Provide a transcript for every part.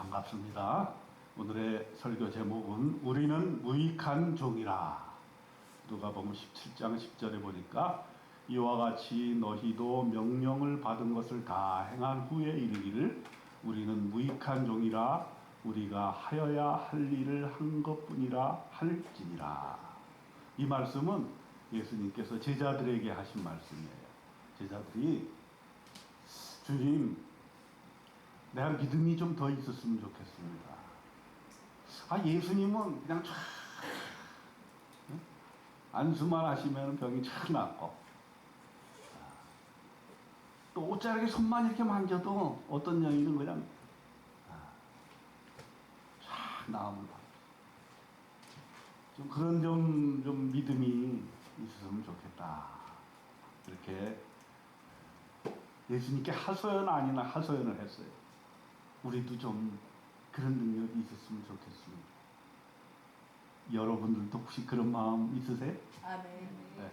반갑습니다. 오늘의 설교 제목은 우리는 무익한 종이라. 누가복음 17장 10절에 보니까 이와 같이 너희도 명령을 받은 것을 다 행한 후에 이르기를 우리는 무익한 종이라 우리가 하여야 할 일을 한 것뿐이라 할지니라. 이 말씀은 예수님께서 제자들에게 하신 말씀이에요. 제자들이 주님, 내가 믿음이 좀 더 있었으면 좋겠습니다. 예수님은 그냥 쫙 안수만 하시면 병이 쫙 낫고, 또 옷자락에 손만 이렇게 만져도 어떤 여인은 그냥 쫙 나옵니다. 좀 그런 좀 믿음이 있었으면 좋겠다. 이렇게 예수님께 하소연 아니나 하소연을 했어요. 우리도 좀 그런 능력이 있었으면 좋겠습니다. 여러분들도 혹시 그런 마음 있으세요? 아멘. 네.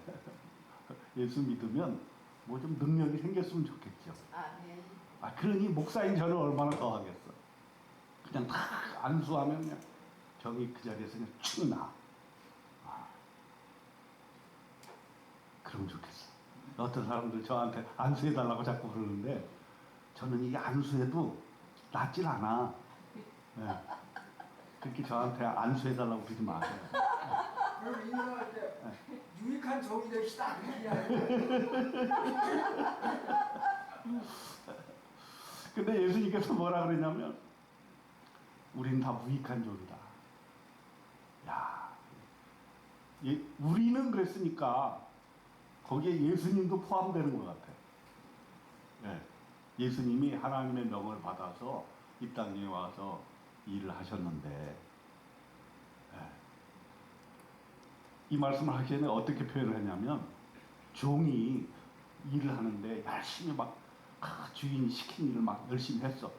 예수 믿으면 뭐 좀 능력이 생겼으면 좋겠죠. 아멘. 그러니 목사인 저는 얼마나 더 하겠어. 그냥 다 안수하면 그냥 병이 그 자리에서 그냥 축 나. 그러면 좋겠어. 어떤 사람들 저한테 안수해달라고 자꾸 그러는데 저는 이 안수해도 낫질 않아. 네. 그렇게 저한테 안수해달라고 그러지 마세요. 그럼 인사할 때 유익한 종이 됩시다. 근데 예수님께서 뭐라 그러냐면 우린 다 무익한 종이다. 우리는 그랬으니까 거기에 예수님도 포함되는 것 같아요. 네. 예수님이 하나님의 명을 받아서 이 땅에 와서 일을 하셨는데, 이 말씀을 하기 전에 어떻게 표현을 했냐면 종이 일을 하는데 열심히 막 주인이 시킨 일을 막 열심히 했어.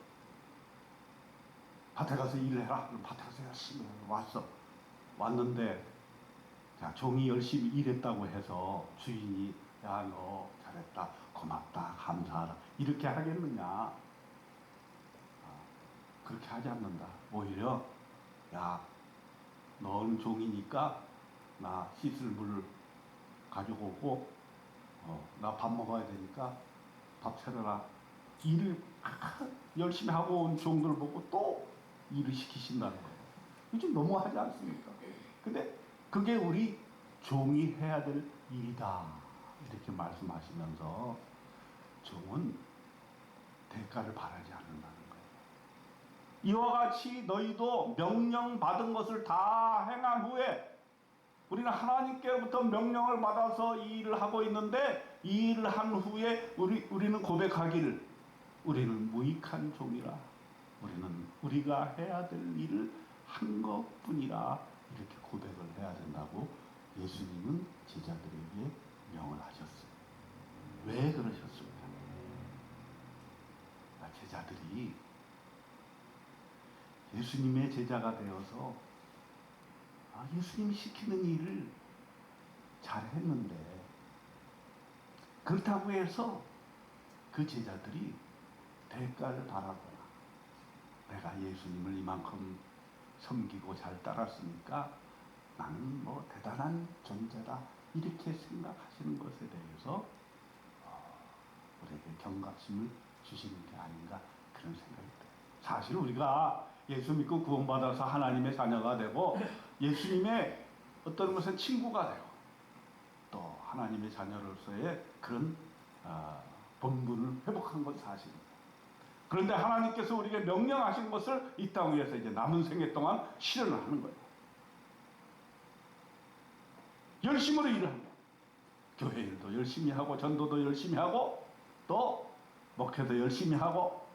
밭에 가서 일을 해라. 그럼 밭에 가서 열심히 왔는데 자, 종이 열심히 일했다고 해서 주인이 야, 너 잘했다, 고맙다, 감사하다 이렇게 하겠느냐? 그렇게 하지 않는다. 오히려 야, 너는 종이니까 나 씻을 물을 가지고 오고 나 밥 먹어야 되니까 밥 차려라. 일을 열심히 하고 온 종들 보고 또 일을 시키신다는 거예요. 이거 좀 너무하지 않습니까? 근데 그게 우리 종이 해야 될 일이다. 이렇게 말씀하시면서 종은 대가를 바라지 않는다는 거예요. 이와 같이 너희도 명령 받은 것을 다 행한 후에 우리는 하나님께로부터 명령을 받아서 이 일을 하고 있는데 이 일을 한 후에 우리는 고백하기를 우리는 무익한 종이라 우리는 우리가 해야 될 일을 한 것뿐이라 이렇게 고백을 해야 된다고 예수님은 제자들에게 명을 하셨어요. 왜 그러셨습니까? 제자들이 예수님의 제자가 되어서 예수님이 시키는 일을 잘했는데 그렇다고 해서 그 제자들이 대가를 바라거나 내가 예수님을 이만큼 섬기고 잘 따랐으니까 나는 뭐 대단한 존재다 이렇게 생각하시는 것에 대해서 우리에게 경각심을 주시는 게 아닌가 그런 생각이 들어요. 사실 우리가 예수 믿고 구원받아서 하나님의 자녀가 되고 예수님의 어떤 것은 친구가 되고 또 하나님의 자녀로서의 그런 본분을 회복한 건 사실입니다. 그런데 하나님께서 우리에게 명령하신 것을 이 땅 위에서 이제 남은 생애 동안 실현을 하는 거예요. 열심으로 일을 합니다. 교회 일도 열심히 하고 전도도 열심히 하고 또 목회도 열심히 하고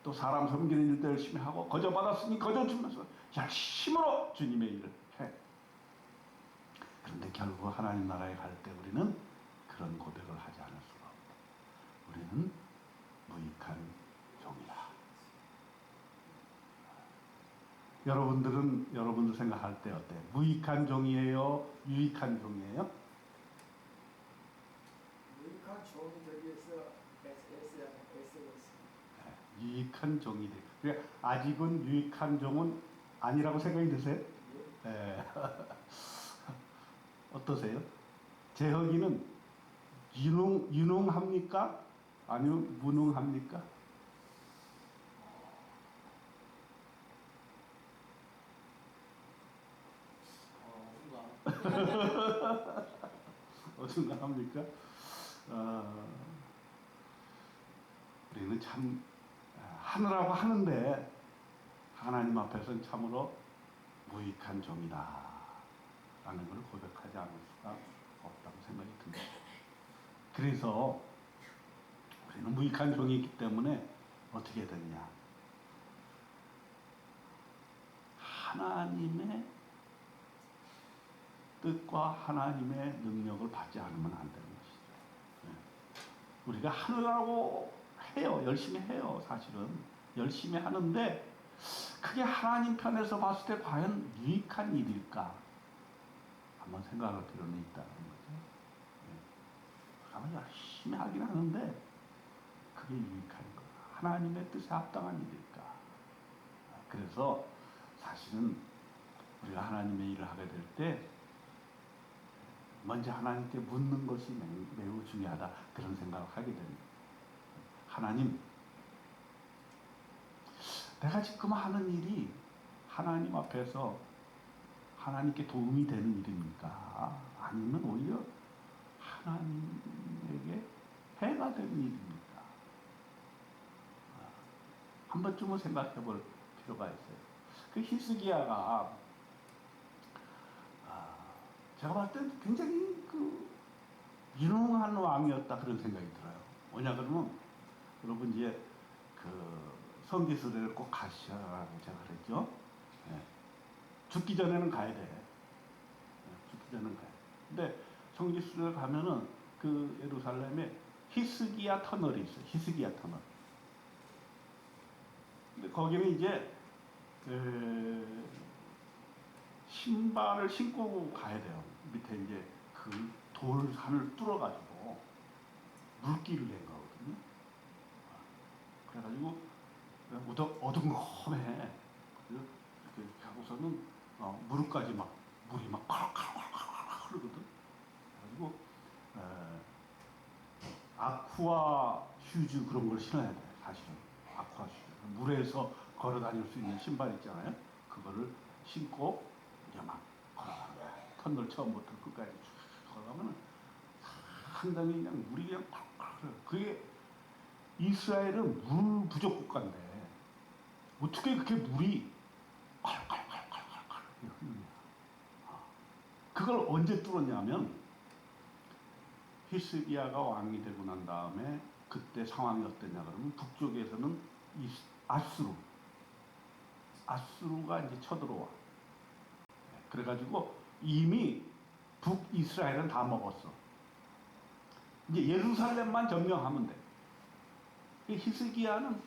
또 사람 섬기는 일도 열심히 하고 거저 받았으니 거저 주면서 열심으로 주님의 일을 해. 그런데 결국 하나님 나라에 갈 때 우리는 그런 고백을 하지 않을 수가 없다. 우리는 무익한 종이다. 여러분들 생각할 때 어때요? 무익한 종이에요? 유익한 종이에요? 유익한 종이 되기 위해서 애쓰고 있습니다. 유익한 종이 돼. 그래 아직은 유익한 종은 아니라고 생각이 드세요? 예. 어떠세요? 재혁이는 유능합니까? 아니면 무능합니까? 어중간합니까? 우리는 참 하느라고 하는데 하나님 앞에서는 참으로 무익한 종이다 라는 걸 고백하지 않을 수가 없다고 생각이 듭니다. 그래서 우리는 무익한 종이기 때문에 어떻게 되느냐, 하나님의 뜻과 하나님의 능력을 받지 않으면 안 되는 것이죠. 네. 우리가 하느라고 해요. 열심히 해요. 사실은 열심히 하는데 그게 하나님 편에서 봤을 때 과연 유익한 일일까 한번 생각할 필요는 있다는 거죠. 네. 아마 열심히 하긴 하는데 그게 유익한 거, 하나님의 뜻에 합당한 일일까. 그래서 사실은 우리가 하나님의 일을 하게 될 때 먼저 하나님께 묻는 것이 매우 중요하다, 그런 생각을 하게 됩니다. 하나님, 내가 지금 하는 일이 하나님 앞에서 하나님께 도움이 되는 일입니까? 아니면 오히려 하나님에게 해가 되는 일입니까? 한 번쯤은 생각해 볼 필요가 있어요. 그 히스기야가 제가 봤을 때 굉장히 유능한 왕이었다, 그런 생각이 들어요. 뭐냐 그러면 여러분 이제 성지순례를 꼭 가시라고 제가 그랬죠. 네. 죽기 전에는 가야 돼. 네. 죽기 전에는 가야 돼. 근데 성지순례를 가면은 그 예루살렘에 히스기야 터널이 있어요. 히스기야 터널. 근데 거기는 이제 신발을 신고 가야 돼요. 밑에 이제 그 돌산을 뚫어가지고 물길을 낸 거거든요. 그래가지고 어둠컴해. 이렇게 하고서는 무릎까지 막 물이 막 콸콸콸콸 흐르거든. 그래가지고 아쿠아 슈즈 그런 걸 신어야 돼. 사실은 아쿠아 슈즈, 물에서 걸어 다닐 수 있는 신발 있잖아요. 그거를 신고 이제 막 걸어가는 거야. 터널 처음부터 끝까지 쭉 걸어가면 상당히 그냥 물이 그냥 콸콸 흐르. 그게 이스라엘은 물 부족 국가인데 어떻게 그렇게 물이 콸콸콸콸콸 흐르냐. 그걸 언제 뚫었냐면 히스기야가 왕이 되고 난 다음에 그때 상황이 어땠냐 그러면 북쪽에서는 아수르가 이제 쳐들어와. 그래가지고 이미 북이스라엘은 다 먹었어. 이제 예루살렘만 점령하면 돼. 히스기야는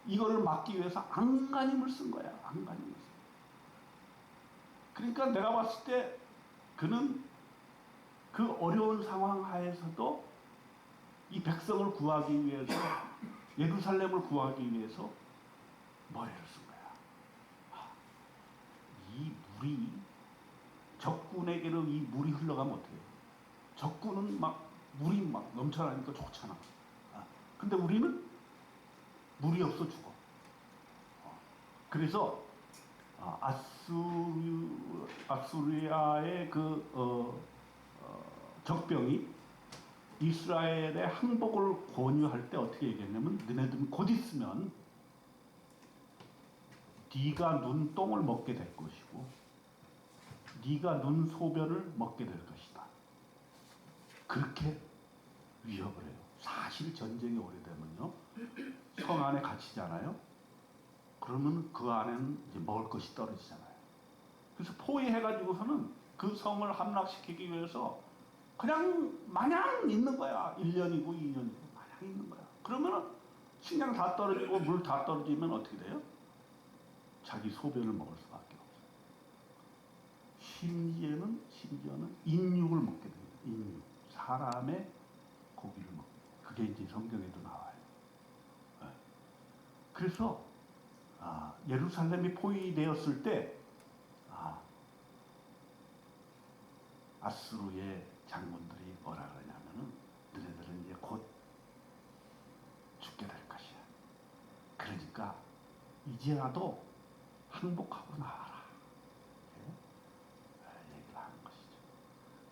이걸 막기 위해서 안간힘을 쓴 거야. 안간힘을 쓴. 그러니까 내가 봤을 때 그는 그 어려운 상황 하에서도 이 백성을 구하기 위해서, 예루살렘을 구하기 위해서 머리를 쓴 거야. 이 물이, 적군에게로 이 물이 흘러가면 어떡해요? 적군은 막 물이 막 넘쳐나니까 좋잖아. 근데 우리는 물이 없어 죽어. 그래서 아수리아의 적병이 이스라엘의 항복을 권유할 때 어떻게 얘기했냐면, 너네들은 곧 있으면 네가 눈똥을 먹게 될 것이고 네가 눈소변을 먹게 될 것이다. 그렇게 위협을 해요. 사실 전쟁이 오래되면요, 성 안에 갇히잖아요. 그러면 그 안에는 이제 먹을 것이 떨어지잖아요. 그래서 포위해가지고서는 그 성을 함락시키기 위해서 그냥 마냥 있는 거야. 1년이고 2년이고 마냥 있는 거야. 그러면은 식량 다 떨어지고 물 다 떨어지면 어떻게 돼요? 자기 소변을 먹을 수밖에 없어요. 심지어는 인육을 먹게 돼요. 인육. 사람의 고기를 먹게 돼요. 그게 이제 성경에도 나와요. 네. 그래서 예루살렘이 포위되었을 때 아수르의 장군들이 뭐라 그러냐면은 너네들은 이제 곧 죽게 될 것이야. 그러니까 이제라도 항복하고 나와라. 이렇게 얘기를 하는 것이죠.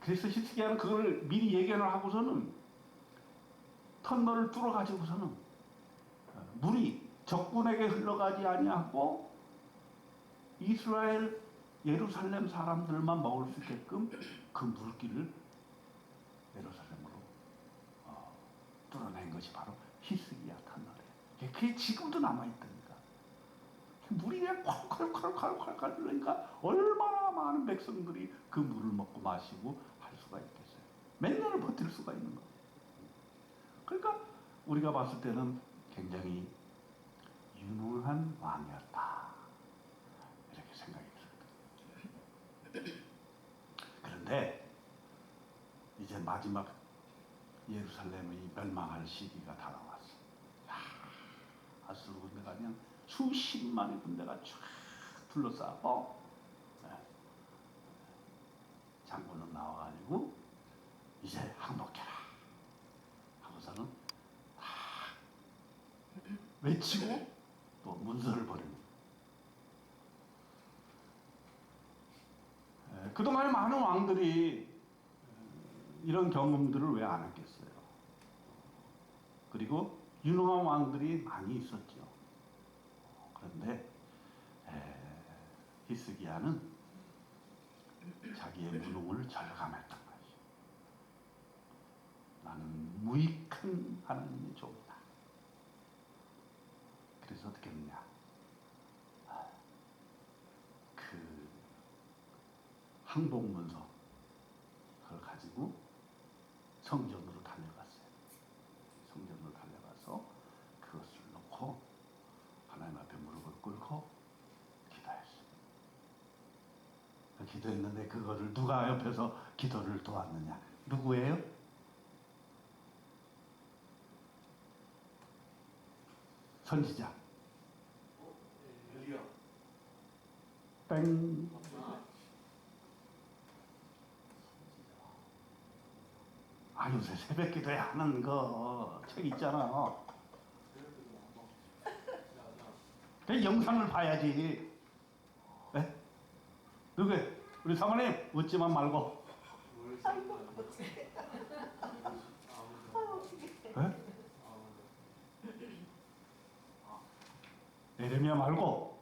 그래서 히스기야는 그걸 미리 예견을 하고서는 터널을 뚫어가지고서는 물이 적군에게 흘러가지 아니하고 이스라엘 예루살렘 사람들만 먹을 수 있게끔 그 물길을 예루살렘으로 뚫어낸 것이 바로 히스기야 터널이에요. 그게 지금도 남아있다니까. 물이 그냥 콸콸콸콸콸 흐르니까 얼마나 많은 백성들이 그 물을 먹고 마시고 할 수가 있겠어요. 몇 년을 버틸 수가 있는 거예요. 그러니까 우리가 봤을 때는 굉장히 유능한 왕이었다. 이렇게 생각이 들어요. 그런데 이제 마지막 예루살렘이 멸망할 시기가 다가왔어. 아수르 군대가 그냥 수십만의 군대가 쫙 둘러싸고 장군은 나와가지고 이제 항복해라 하고서는 다 외치고 또 문서를 버립니다. 그동안에 많은 왕들이 이런 경험들을 왜 안 했겠어요? 그리고 유능한 왕들이 많이 있었죠. 그런데 히스기야는 자기의 무능을 절감했던 것이죠. 나는 무익한 하나님의 종이다. 그래서 어떻게 했느냐? 그 항복문서 그걸 가지고 성전으로 달려갔어요. 성전으로 달려가서 그것을 놓고 하나님 앞에 무릎을 꿇고 기도했어요. 기도했는데 그거를 누가 옆에서 기도를 도왔느냐? 누구예요? 선지자. 엘리야. 땡. 요새 새벽 기도에 하는 거 책 있잖아. 그 영상을 봐야지. 네? 누구예요? 우리 사모님 웃지만 말고. 네? 에레미야 말고.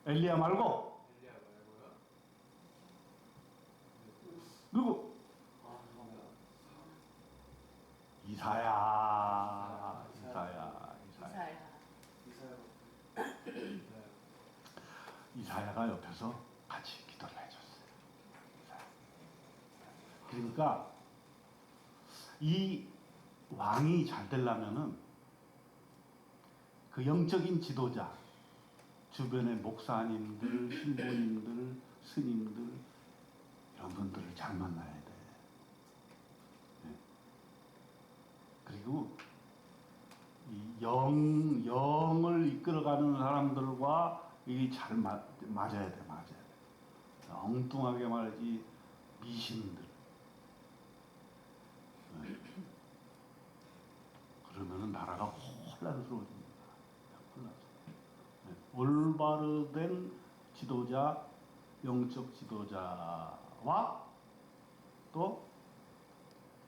엘리야 말고. 누구? 이사야. 이사야가 옆에서 같이 기도를 해줬어요. 그러니까 이 왕이 잘 되려면은 그 영적인 지도자, 주변의 목사님들, 신부님들, 스님들 이런 분들을 잘 만나야 돼. 그리고 이 영을 이끌어가는 사람들과 이게 잘 맞아야 돼. 엉뚱하게 말하지 미신들. 그러면은 나라가 혼란스러워집니다. 올바르된 지도자, 영적 지도자와 또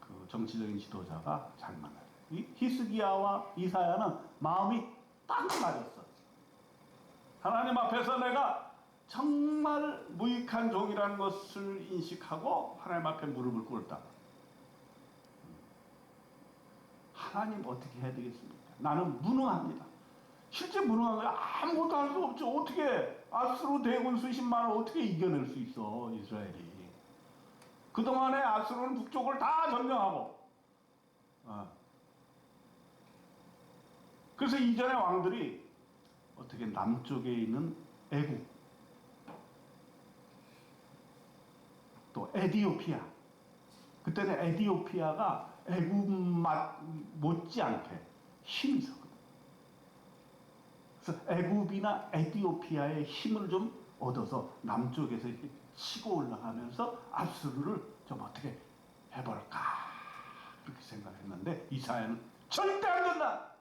그 정치적인 지도자가 잘 만나요. 이 히스기야와 이사야는 마음이 딱 맞았어. 하나님 앞에서 내가 정말 무익한 종이라는 것을 인식하고 하나님 앞에 무릎을 꿇었다. 하나님 어떻게 해야 되겠습니까? 나는 무능합니다. 실제 무능한 거야. 아무것도 할 수 없죠. 어떻게 아수르 대군 수십만을 어떻게 이겨낼 수 있어 이스라엘이. 그동안에 아수르는 북쪽을 다 점령하고 그래서 이전의 왕들이 어떻게 남쪽에 있는 애국 또 에디오피아 그때는 에디오피아가 애국 못지않게 힘이 있었거든. 그래서 애굽이나 에티오피아의 힘을 좀 얻어서 남쪽에서 이렇게 치고 올라가면서 압수를 좀 어떻게 해볼까 그렇게 생각했는데 이사야는 절대 안 된다.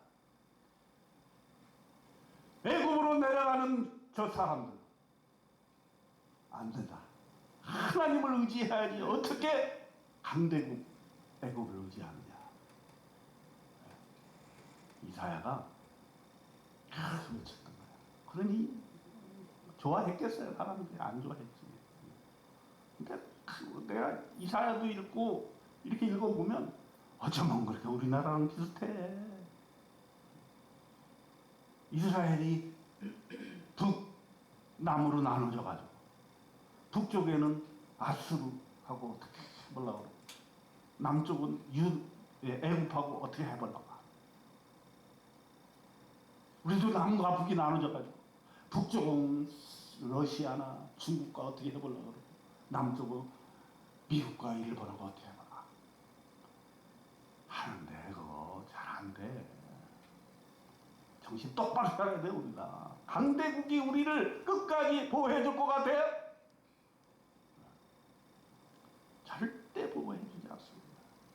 애굽으로 내려가는 저 사람들 안 된다. 하나님을 의지해야지 어떻게 강대국 애굽을 의지하느냐. 이사야가 계속 외쳤던 거야. 그러니 좋아했겠어요. 사람들이 안 좋아했지. 그러니까 내가 이사야도 읽고 이렇게 읽어보면 어쩌면 그렇게 우리나라랑 비슷해. 이스라엘이 북남으로 나눠져 가지고 북쪽에는 아수르하고 어떻게 해보려고 그러고 남쪽은 애굽하고 어떻게 해보려고. 우리도 남과 북이 나눠져 가지고 북쪽은 러시아나 중국과 어떻게 해보려고 그러고 남쪽은 미국과 일본하고 어떻게 해보려고 하는데 그거 잘 안 돼. 정신 똑바로 차려야 돼. 우리가 강대국이 우리를 끝까지 보호해줄 것 같아? 절대 보호해주지 않습니다.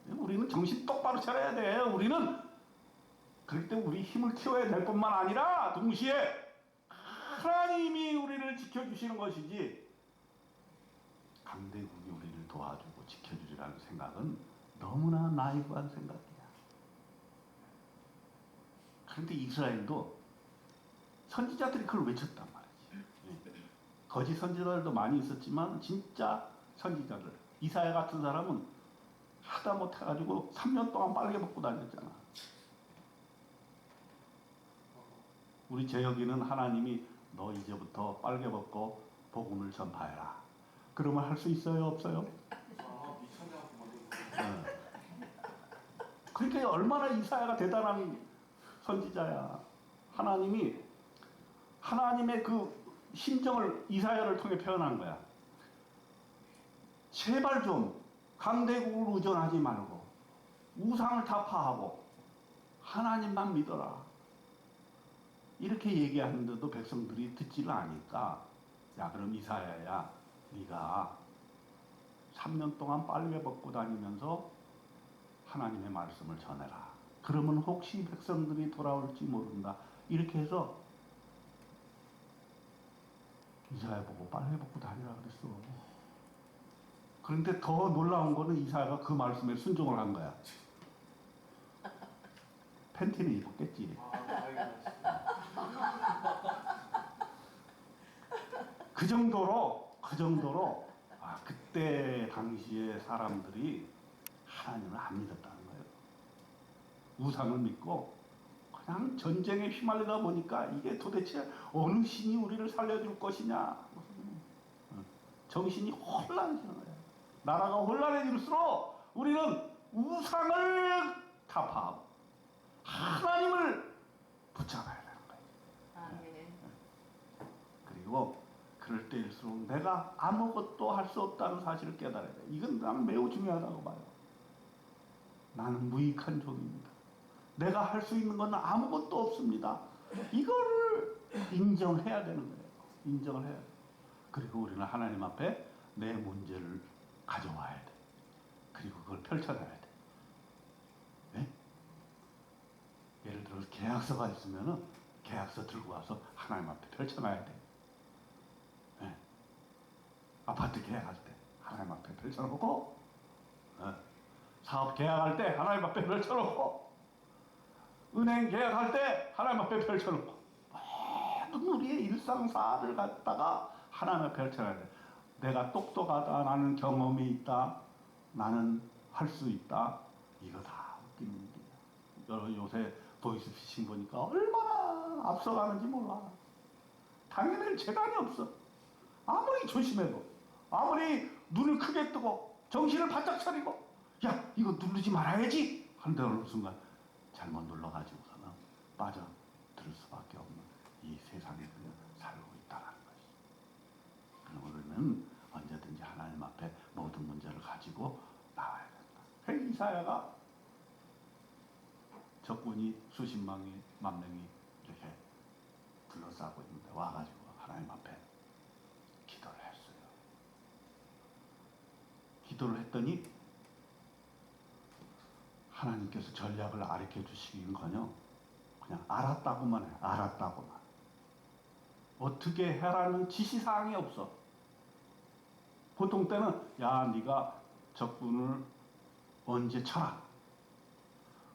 우리는 정신 똑바로 차려야 돼. 우리는 그럴 때 우리 힘을 키워야 될 뿐만 아니라 동시에 하나님이 우리를 지켜주시는 것이지 강대국이 우리를 도와주고 지켜주리라는 생각은 너무나 나이브한 생각이야. 그런데 이스라엘도 선지자들이 그걸 외쳤단 말이지. 거짓 선지자들도 많이 있었지만 진짜 선지자들 이사야 같은 사람은 하다 못해가지고 3년 동안 빨개 벗고 다녔잖아. 우리 재혁이는 하나님이 너 이제부터 빨개 벗고 복음을 전파해라. 그러면 할 수 있어요? 없어요? 네. 그러니까 얼마나 이사야가 대단한 선지자야. 하나님이 하나님의 그 심정을 이사야를 통해 표현한 거야. 제발 좀 강대국을 의존하지 말고 우상을 타파하고 하나님만 믿어라. 이렇게 얘기하는데도 백성들이 듣지를 않으니까 야 그럼 이사야야 네가 3년 동안 빨개 벗고 다니면서 하나님의 말씀을 전해라. 그러면 혹시 백성들이 돌아올지 모른다. 이렇게 해서 이사야 보고 빨개 벗고 다니라 그랬어. 그런데 더 놀라운 거는 이사야가 그 말씀에 순종을 한 거야. 팬티는 입었겠지. 그 정도로 그때 당시에 사람들이 하나님을 안 믿었다는 거예요. 우상을 믿고 그냥 전쟁에 휘말리다 보니까 이게 도대체 어느 신이 우리를 살려줄 것이냐. 정신이 혼란해지는 거예요. 나라가 혼란해질수록 우리는 우상을 타파하고 하나님을 붙잡아야 되는 거예요. 네. 그리고 그럴 때일수록 내가 아무것도 할 수 없다는 사실을 깨달아야 돼. 이건 나는 매우 중요하다고 봐요. 나는 무익한 종입니다. 내가 할 수 있는 건 아무것도 없습니다. 이거를 인정해야 되는 거예요. 인정을 해야 돼. 그리고 우리는 하나님 앞에 내 문제를 가져와야 돼. 그리고 그걸 펼쳐놔야 돼. 네? 예를 들어서 계약서가 있으면은 계약서 들고 와서 하나님 앞에 펼쳐놔야 돼. 네. 아파트 계약할 때 하나님 앞에 펼쳐놓고, 네. 사업 계약할 때 하나님 앞에 펼쳐놓고, 은행 계약할 때 하나님 앞에 펼쳐놓고, 모든 우리의 일상사를 갖다가 하나님 앞에 펼쳐놔야 돼. 내가 똑똑하다, 나는 경험이 있다, 나는 할 수 있다, 이거 다 웃기는 일이야. 요새 보이스피싱 보니까 얼마나 앞서가는지 몰라. 당연히 재간이 없어. 아무리 조심해도, 아무리 눈을 크게 뜨고 정신을 바짝 차리고 야 이거 누르지 말아야지 한데 어느 순간 잘못 눌러가지고서는 빠져들 수밖에 없는 이 세상에 그냥 살고 있다는 것이. 그러면 언제든지 하나님 앞에 모든 문제를 가지고 나와야 된다. 이사야가 적군이 수십만이 만 명이 이렇게 둘러싸고 있는데 와가지고 하나님 앞에 기도를 했어요. 기도를 했더니 하나님께서 전략을 가르쳐 주시긴커녕 그냥 알았다고만 해. 알았다고만. 어떻게 해라는 지시사항이 없어. 보통 때는 야 네가 적군을 언제 쳐라.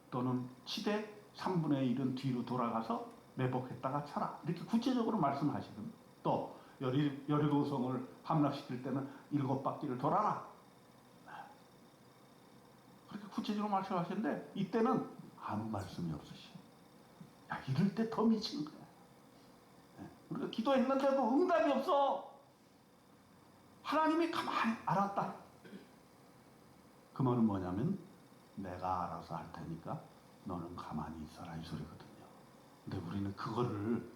또는 치되 3분의 1은 뒤로 돌아가서 매복했다가 쳐라. 이렇게 구체적으로 말씀하시거든요. 또 여리고성을 함락시킬 때는 7바퀴를 돌아라. 그렇게 구체적으로 말씀하시는데 이때는 아무 말씀이 없으시오. 야 이럴 때 더 미치는 거야. 우리가 기도했는데도 응답이 없어. 하나님이 가만히 알았다. 그 말은 뭐냐면 내가 알아서 할 테니까 너는 가만히 있어라 이 소리거든요. 근데 우리는 그거를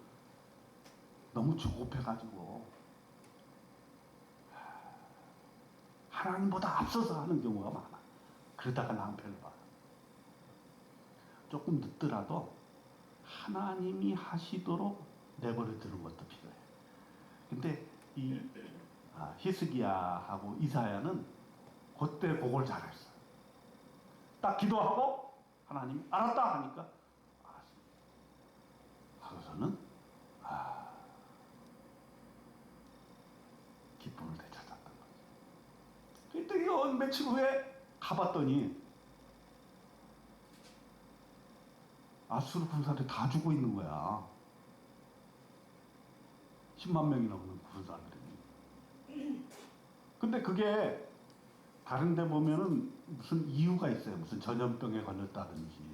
너무 조급해가지고 하나님보다 앞서서 하는 경우가 많아. 그러다가 낭패를 봐. 조금 늦더라도 하나님이 하시도록 내버려 두는 것도 필요해. 근데 이 히스기야하고 이사야는 그때 그걸 잘했어. 딱 기도하고 하나님이 알았다 하니까 알았습니다. 하고서는 기쁨을 되찾았던 거죠. 그랬더니 며칠 후에 가봤더니 아수르 군사들이 다 죽어 있는 거야. 10만 명이 넘는 군사들이. 근데 그게 다른 데 보면은 무슨 이유가 있어요. 무슨 전염병에 걸렸다든지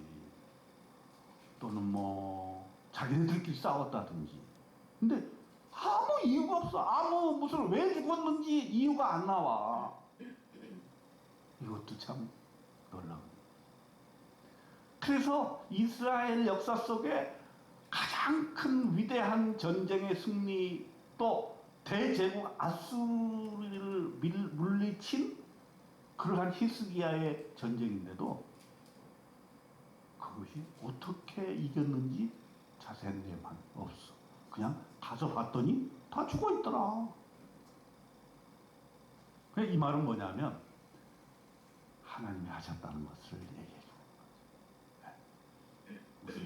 또는 뭐 자기네들끼리 싸웠다든지. 근데 아무 이유가 없어. 아무 무슨 왜 죽었는지 이유가 안 나와. 이것도 참 놀라운. 그래서 이스라엘 역사 속에 가장 큰 위대한 전쟁의 승리 또 대제국 아수르를 물리친 그러한 히스기야의 전쟁인데도 그것이 어떻게 이겼는지 자세한 내용은 없어. 그냥 가서 봤더니 다 죽어 있더라. 이 말은 뭐냐면 하나님이 하셨다는 것을 얘기해 주는 거죠.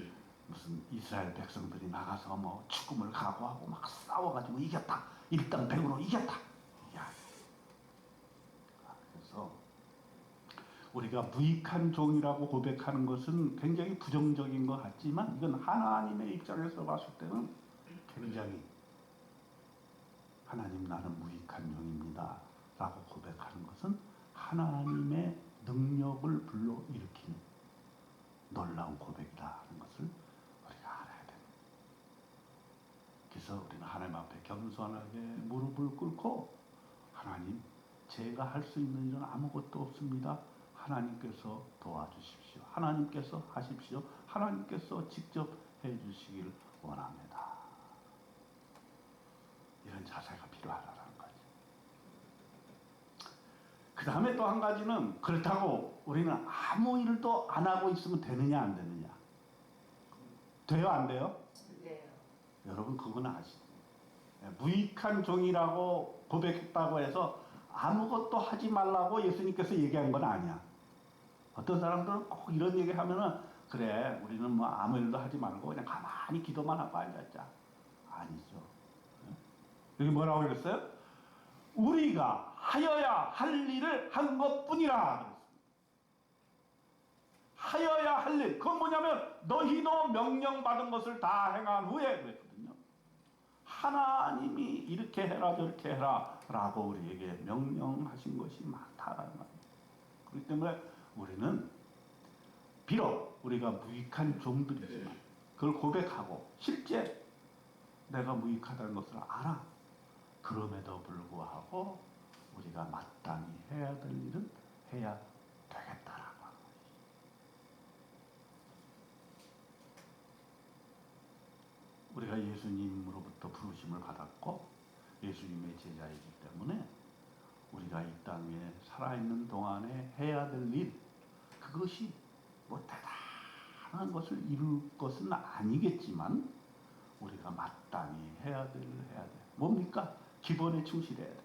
무슨 이스라엘 백성들이 나가서 뭐 죽음을 각오하고 막 싸워가지고 이겼다. 일당백으로 이겼다. 그래서 우리가 무익한 종이라고 고백하는 것은 굉장히 부정적인 것 같지만 이건 하나님의 입장에서 봤을 때는 굉장히 하나님 나는 무익한 종입니다 라고 고백하는 것은 하나님의 능력을 불러일으키는 놀라운 고백이다 하는 것을 우리가 알아야 됩니다. 그래서 우리는 하나님 앞에 겸손하게 무릎을 꿇고 하나님 제가 할 수 있는 일은 아무것도 없습니다. 하나님께서 도와주십시오. 하나님께서 하십시오. 하나님께서 직접 해주시길 원합니다. 이런 자세가 필요하다는 거죠. 그 다음에 또 한 가지는 그렇다고 우리는 아무 일도 안 하고 있으면 되느냐 안 되느냐. 돼요 안 돼요? 네. 여러분 그건 아시죠? 무익한 종이라고 고백했다고 해서 아무것도 하지 말라고 예수님께서 얘기한 건 아니야. 어떤 사람들은 꼭 이런 얘기 하면은 그래 우리는 뭐 아무 일도 하지 말고 그냥 가만히 기도만 하고 앉았자. 아니죠. 여기 뭐라고 그랬어요? 우리가 하여야 할 일을 한 것뿐이라 그랬습니다. 하여야 할 일. 그건 뭐냐면 너희도 명령받은 것을 다 행한 후에 그랬거든요. 하나님이 이렇게 해라 저렇게 해라 라고 우리에게 명령하신 것이 많다라는 말이에요. 그렇기 때문에 우리는 비록 우리가 무익한 종들이지만 그걸 고백하고 실제 내가 무익하다는 것을 알아. 그럼에도 불구하고 우리가 마땅히 해야 될 일은 해야 되겠다라고 하는 것이죠. 우리가 예수님으로부터 부르심을 받았고 예수님의 제자이기 때문에 우리가 이 땅에 살아있는 동안에 해야 될 일, 그것이 뭐 대단한 것을 이룰 것은 아니겠지만 우리가 마땅히 해야 돼. 뭡니까? 기본에 충실해야 돼.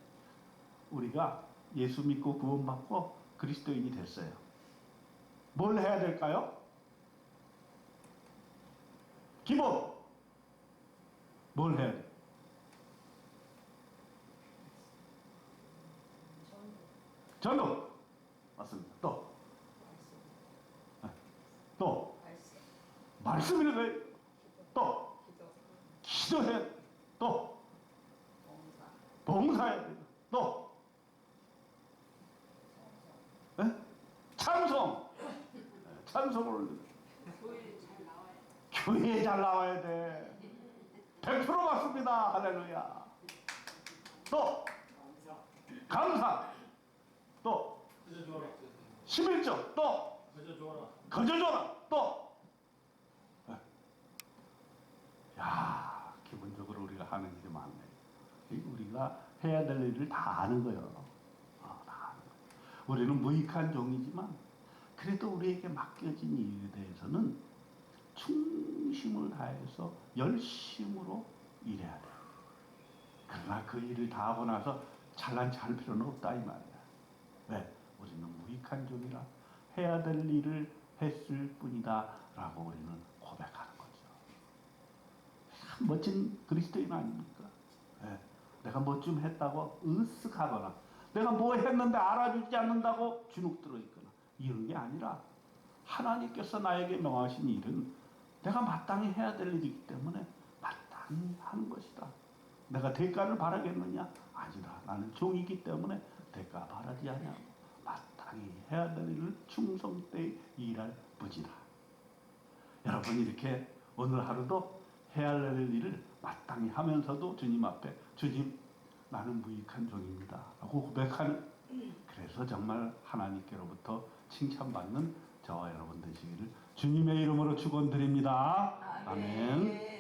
우리가 예수 믿고 구원받고 그리스도인이 됐어요. 뭘 해야 될까요? 기본. 뭘 해야 돼? 전도. 맞습니다. 또 말씀을 해야 돼. 또 기도해야 돼. 또 봉사해야 돼. 또 찬송. 찬송을 교회에 잘 나와야 돼. 100% 맞습니다. 할렐루야. 또 감사. 또 11조. 또 거저줘라. 또 야, 기본적으로 우리가 하는 일이 많네. 우리가 해야 될 일을 다 아는 거예요. 다 아는 거예요. 우리는 무익한 종이지만 그래도 우리에게 맡겨진 일에 대해서는 충심을 다해서 열심으로 일해야 돼요. 그러나 그 일을 다 하고 나서 잘난 척할 필요는 없다 이 말이야. 왜? 우리는 무익한 종이라 해야 될 일을 했을 뿐이다 라고 우리는 고백하는 거죠. 참 멋진 그리스도인 아닙니까? 네. 내가 뭐 좀 했다고 으쓱하거나 내가 뭐 했는데 알아주지 않는다고 주눅 들어 있거나 이런 게 아니라 하나님께서 나에게 명하신 일은 내가 마땅히 해야 될 일이기 때문에 마땅히 하는 것이다. 내가 대가를 바라겠느냐? 아니라 나는 종이기 때문에 대가 바라지 않냐고 마땅히 해야 될 일을 충성되이 일할 뿐이다. 여러분 이렇게 오늘 하루도 해야 될 일을 마땅히 하면서도 주님 앞에 주님 나는 무익한 종입니다 라고 고백하는, 그래서 정말 하나님께로부터 칭찬받는 저와 여러분 되시기를 주님의 이름으로 축원드립니다. 아멘.